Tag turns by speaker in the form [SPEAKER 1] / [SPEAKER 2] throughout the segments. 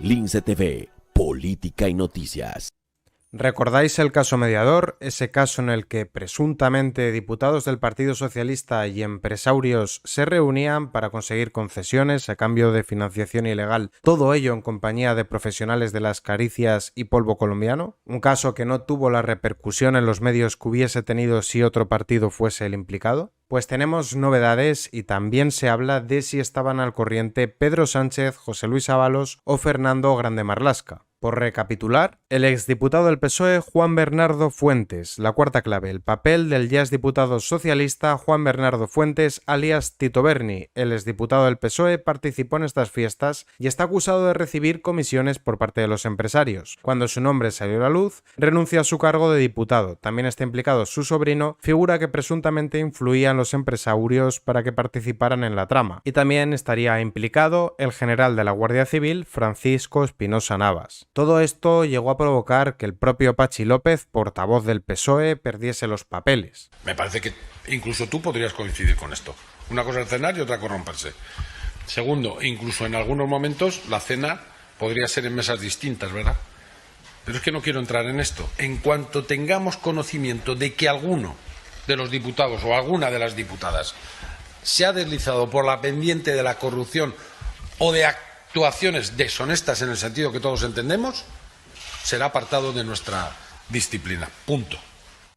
[SPEAKER 1] Lince TV, Política y Noticias.
[SPEAKER 2] ¿Recordáis el caso Mediador? Ese caso en el que presuntamente diputados del Partido Socialista y empresarios se reunían para conseguir concesiones a cambio de financiación ilegal, todo ello en compañía de profesionales de las caricias y polvo colombiano. Un caso que no tuvo la repercusión en los medios que hubiese tenido si otro partido fuese el implicado. Pues tenemos novedades y también se habla de si estaban al corriente Pedro Sánchez, José Luis Ábalos o Fernando Grande Marlaska. Por recapitular, el exdiputado del PSOE Juan Bernardo Fuentes, la cuarta clave, el papel del ya exdiputado socialista Juan Bernardo Fuentes, alias Tito Berni. El exdiputado del PSOE participó en estas fiestas y está acusado de recibir comisiones por parte de los empresarios. Cuando su nombre salió a la luz, renunció a su cargo de diputado. También está implicado su sobrino, figura que presuntamente influía en los empresarios para que participaran en la trama. Y también estaría implicado el general de la Guardia Civil, Francisco Espinosa Navas. Todo esto llegó a provocar que el propio Patxi López, portavoz del PSOE, perdiese los papeles.
[SPEAKER 3] Me parece que incluso tú podrías coincidir con esto. Una cosa es cenar y otra corromperse. Segundo, incluso en algunos momentos la cena podría ser en mesas distintas, ¿verdad? Pero es que no quiero entrar en esto. En cuanto tengamos conocimiento de que alguno de los diputados o alguna de las diputadas se ha deslizado por la pendiente de la corrupción o de actuaciones deshonestas en el sentido que todos entendemos, será apartado de nuestra disciplina. Punto.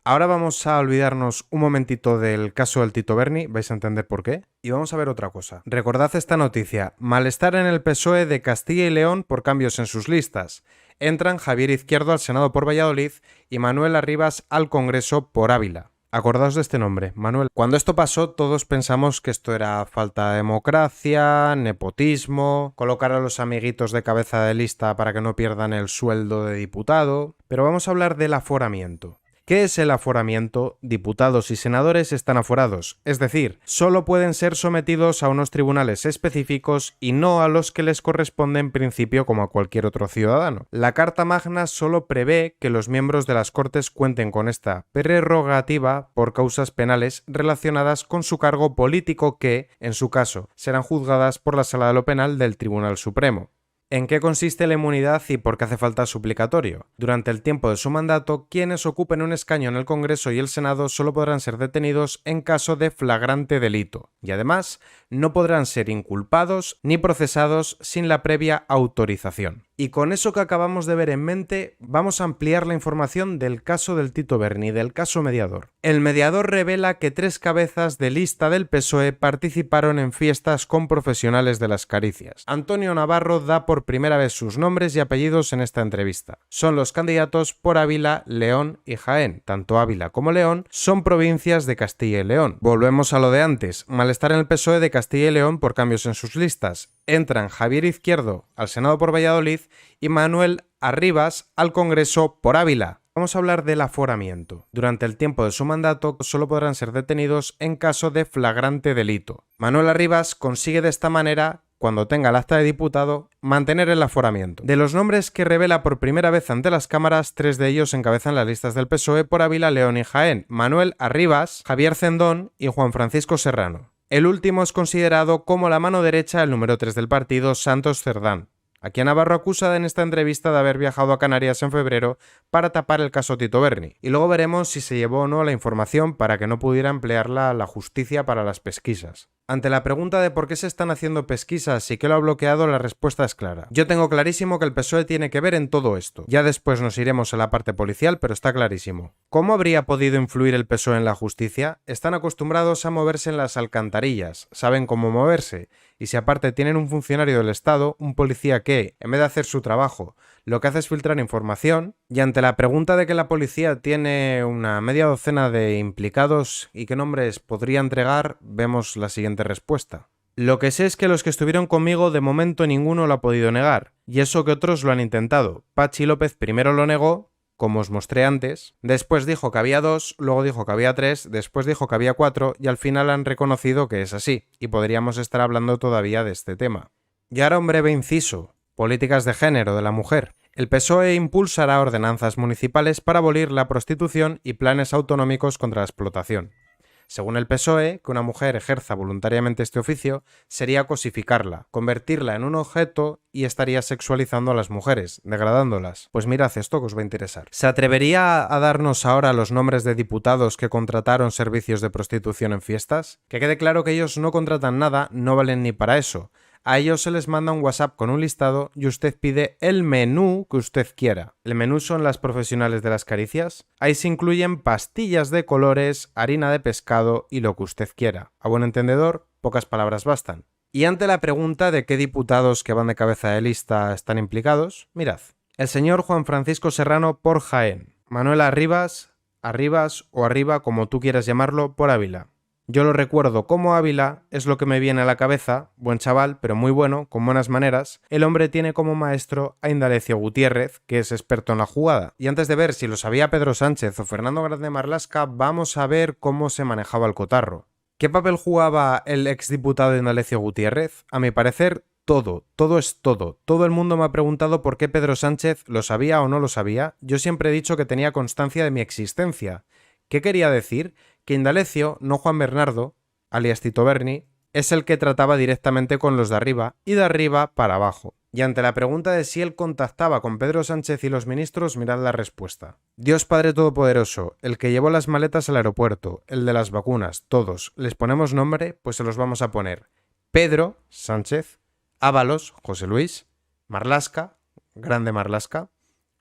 [SPEAKER 2] Ahora vamos a olvidarnos un momentito del caso del Tito Berni, vais a entender por qué, y vamos a ver otra cosa. Recordad esta noticia: malestar en el PSOE de Castilla y León por cambios en sus listas. Entran Javier Izquierdo al Senado por Valladolid y Manuel Arribas al Congreso por Ávila. Acordaos de este nombre, Manuel. Cuando esto pasó, todos pensamos que esto era falta de democracia, nepotismo, colocar a los amiguitos de cabeza de lista para que no pierdan el sueldo de diputado. Pero vamos a hablar del aforamiento. ¿Qué es el aforamiento? Diputados y senadores están aforados, es decir, solo pueden ser sometidos a unos tribunales específicos y no a los que les corresponde en principio como a cualquier otro ciudadano. La Carta Magna solo prevé que los miembros de las Cortes cuenten con esta prerrogativa por causas penales relacionadas con su cargo político que, en su caso, serán juzgadas por la Sala de lo Penal del Tribunal Supremo. ¿En qué consiste la inmunidad y por qué hace falta suplicatorio? Durante el tiempo de su mandato, quienes ocupen un escaño en el Congreso y el Senado solo podrán ser detenidos en caso de flagrante delito, y además no podrán ser inculpados ni procesados sin la previa autorización. Y con eso que acabamos de ver en mente, vamos a ampliar la información del caso del Tito Berni, del caso Mediador. El Mediador revela que 3 cabezas de lista del PSOE participaron en fiestas con profesionales de las caricias. Antonio Navarro da por primera vez sus nombres y apellidos en esta entrevista. Son los candidatos por Ávila, León y Jaén. Tanto Ávila como León son provincias de Castilla y León. Volvemos a lo de antes, malestar en el PSOE de Castilla y León por cambios en sus listas. Entran Javier Izquierdo al Senado por Valladolid y Manuel Arribas al Congreso por Ávila. Vamos a hablar del aforamiento. Durante el tiempo de su mandato solo podrán ser detenidos en caso de flagrante delito. Manuel Arribas consigue de esta manera, cuando tenga el acta de diputado, mantener el aforamiento. De los nombres que revela por primera vez ante las cámaras, 3 de ellos encabezan las listas del PSOE por Ávila, León y Jaén: Manuel Arribas, Javier Cendón y Juan Francisco Serrano. El último es considerado como la mano derecha del número 3 del partido, Santos Cerdán, a quien Navarro acusa en esta entrevista de haber viajado a Canarias en febrero para tapar el caso Tito Berni. Y luego veremos si se llevó o no la información para que no pudiera emplearla la justicia para las pesquisas. Ante la pregunta de por qué se están haciendo pesquisas y qué lo ha bloqueado, la respuesta es clara. Yo tengo clarísimo que el PSOE tiene que ver en todo esto. Ya después nos iremos a la parte policial, pero está clarísimo. ¿Cómo habría podido influir el PSOE en la justicia? Están acostumbrados a moverse en las alcantarillas, saben cómo moverse, y si aparte tienen un funcionario del Estado, un policía que, en vez de hacer su trabajo, lo que hace es filtrar información, y ante la pregunta de que la policía tiene una media docena de implicados y qué nombres podría entregar, vemos la siguiente respuesta. Lo que sé es que los que estuvieron conmigo de momento ninguno lo ha podido negar, y eso que otros lo han intentado. Patxi López primero lo negó, como os mostré antes, después dijo que había 2, luego dijo que había 3, después dijo que había 4 y al final han reconocido que es así, y podríamos estar hablando todavía de este tema. Y ahora un breve inciso: políticas de género de la mujer. El PSOE impulsará ordenanzas municipales para abolir la prostitución y planes autonómicos contra la explotación. Según el PSOE, que una mujer ejerza voluntariamente este oficio sería cosificarla, convertirla en un objeto y estaría sexualizando a las mujeres, degradándolas. Pues mirad esto que os va a interesar. ¿Se atrevería a darnos ahora los nombres de diputados que contrataron servicios de prostitución en fiestas? Que quede claro que ellos no contratan nada, no valen ni para eso. A ellos se les manda un WhatsApp con un listado y usted pide el menú que usted quiera. ¿El menú son las profesionales de las caricias? Ahí se incluyen pastillas de colores, harina de pescado y lo que usted quiera. A buen entendedor, pocas palabras bastan. Y ante la pregunta de qué diputados que van de cabeza de lista están implicados, mirad. El señor Juan Francisco Serrano por Jaén. Manuel Arribas o Arriba, como tú quieras llamarlo, por Ávila. Yo lo recuerdo como Ávila, es lo que me viene a la cabeza, buen chaval, pero muy bueno, con buenas maneras. El hombre tiene como maestro a Indalecio Gutiérrez, que es experto en la jugada. Y antes de ver si lo sabía Pedro Sánchez o Fernando Grande Marlaska, vamos a ver cómo se manejaba el cotarro. ¿Qué papel jugaba el exdiputado Indalecio Gutiérrez? A mi parecer, todo es todo. Todo el mundo me ha preguntado por qué Pedro Sánchez lo sabía o no lo sabía. Yo siempre he dicho que tenía constancia de mi existencia. ¿Qué quería decir? Que Indalecio, no Juan Bernardo, alias Tito Berni, es el que trataba directamente con los de arriba y de arriba para abajo. Y ante la pregunta de si él contactaba con Pedro Sánchez y los ministros, mirad la respuesta. Dios Padre Todopoderoso, el que llevó las maletas al aeropuerto, el de las vacunas, todos, ¿les ponemos nombre? Pues se los vamos a poner. Pedro Sánchez, Ábalos, José Luis, Marlaska, Grande Marlaska,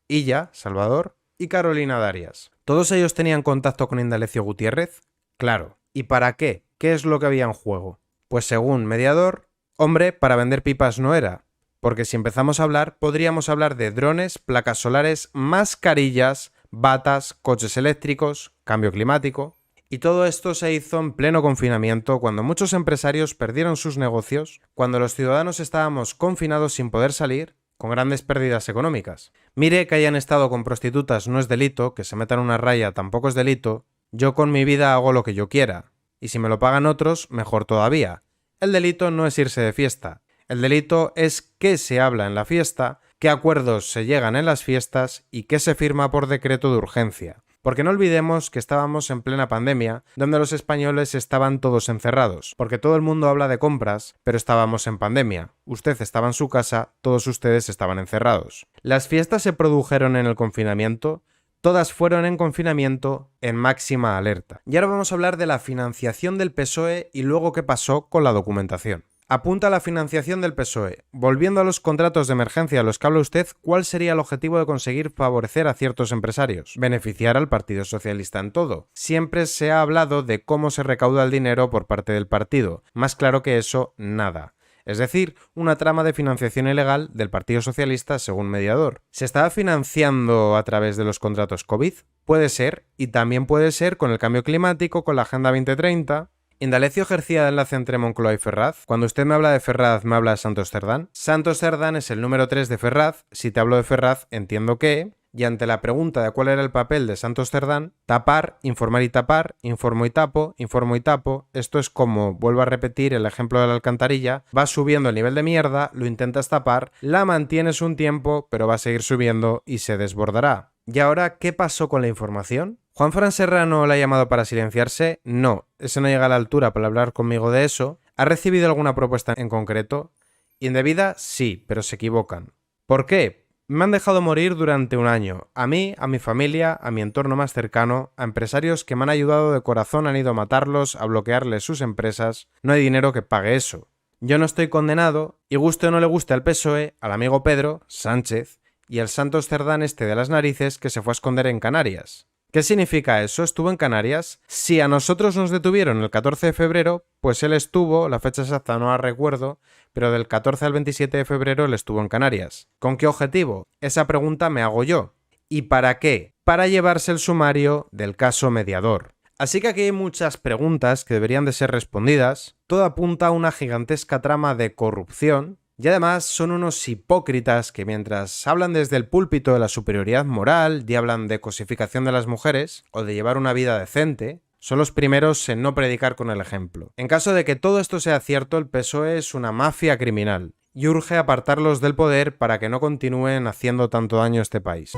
[SPEAKER 2] Illa, Salvador y Carolina Darias. ¿Todos ellos tenían contacto con Indalecio Gutiérrez? Claro. ¿Y para qué? ¿Qué es lo que había en juego? Pues según mediador, hombre, para vender pipas no era. Porque si empezamos a hablar, podríamos hablar de drones, placas solares, mascarillas, batas, coches eléctricos, cambio climático. Y todo esto se hizo en pleno confinamiento, cuando muchos empresarios perdieron sus negocios, cuando los ciudadanos estábamos confinados sin poder salir, con grandes pérdidas económicas. Mire que hayan estado con prostitutas no es delito, que se metan una raya tampoco es delito, yo con mi vida hago lo que yo quiera. Y si me lo pagan otros, mejor todavía. El delito no es irse de fiesta. El delito es qué se habla en la fiesta, qué acuerdos se llegan en las fiestas y qué se firma por decreto de urgencia. Porque no olvidemos que estábamos en plena pandemia, donde los españoles estaban todos encerrados, porque todo el mundo habla de compras, pero estábamos en pandemia. Usted estaba en su casa, todos ustedes estaban encerrados. Las fiestas se produjeron en el confinamiento, todas fueron en confinamiento, en máxima alerta. Y ahora vamos a hablar de la financiación del PSOE y luego qué pasó con la documentación. Apunta a la financiación del PSOE. Volviendo a los contratos de emergencia a los que habla usted, ¿cuál sería el objetivo de conseguir favorecer a ciertos empresarios? Beneficiar al Partido Socialista en todo. Siempre se ha hablado de cómo se recauda el dinero por parte del partido. Más claro que eso, nada. Es decir, una trama de financiación ilegal del Partido Socialista según mediador. ¿Se estaba financiando a través de los contratos COVID? Puede ser, y también puede ser con el cambio climático, con la Agenda 2030... ¿Indalecio ejercía de enlace entre Moncloa y Ferraz? Cuando usted me habla de Ferraz, ¿me habla de Santos Cerdán? Santos Cerdán es el número 3 de Ferraz. Si te hablo de Ferraz, entiendo que... Y ante la pregunta de cuál era el papel de Santos Cerdán, tapar, informar y tapar, informo y tapo, esto es como, vuelvo a repetir el ejemplo de la alcantarilla, vas subiendo el nivel de mierda, lo intentas tapar, la mantienes un tiempo, pero va a seguir subiendo y se desbordará. ¿Y ahora qué pasó con la información? ¿Juan Serrano la ha llamado para silenciarse? No, ese no llega a la altura para hablar conmigo de eso. ¿Ha recibido alguna propuesta en concreto? ¿Indebida? Sí, pero se equivocan. ¿Por qué? Me han dejado morir durante un año. A mí, a mi familia, a mi entorno más cercano, a empresarios que me han ayudado de corazón han ido a matarlos, a bloquearles sus empresas. No hay dinero que pague eso. Yo no estoy condenado, y guste o no le guste al PSOE, al amigo Pedro Sánchez, y el Santos Cerdán este de las narices que se fue a esconder en Canarias. ¿Qué significa eso? ¿Estuvo en Canarias? Si a nosotros nos detuvieron el 14 de febrero, pues él estuvo, la fecha exacta no la recuerdo, pero del 14 al 27 de febrero él estuvo en Canarias. ¿Con qué objetivo? Esa pregunta me hago yo. ¿Y para qué? Para llevarse el sumario del caso mediador. Así que aquí hay muchas preguntas que deberían de ser respondidas. Todo apunta a una gigantesca trama de corrupción. Y además son unos hipócritas que mientras hablan desde el púlpito de la superioridad moral y hablan de cosificación de las mujeres o de llevar una vida decente, son los primeros en no predicar con el ejemplo. En caso de que todo esto sea cierto, el PSOE es una mafia criminal y urge apartarlos del poder para que no continúen haciendo tanto daño a este país.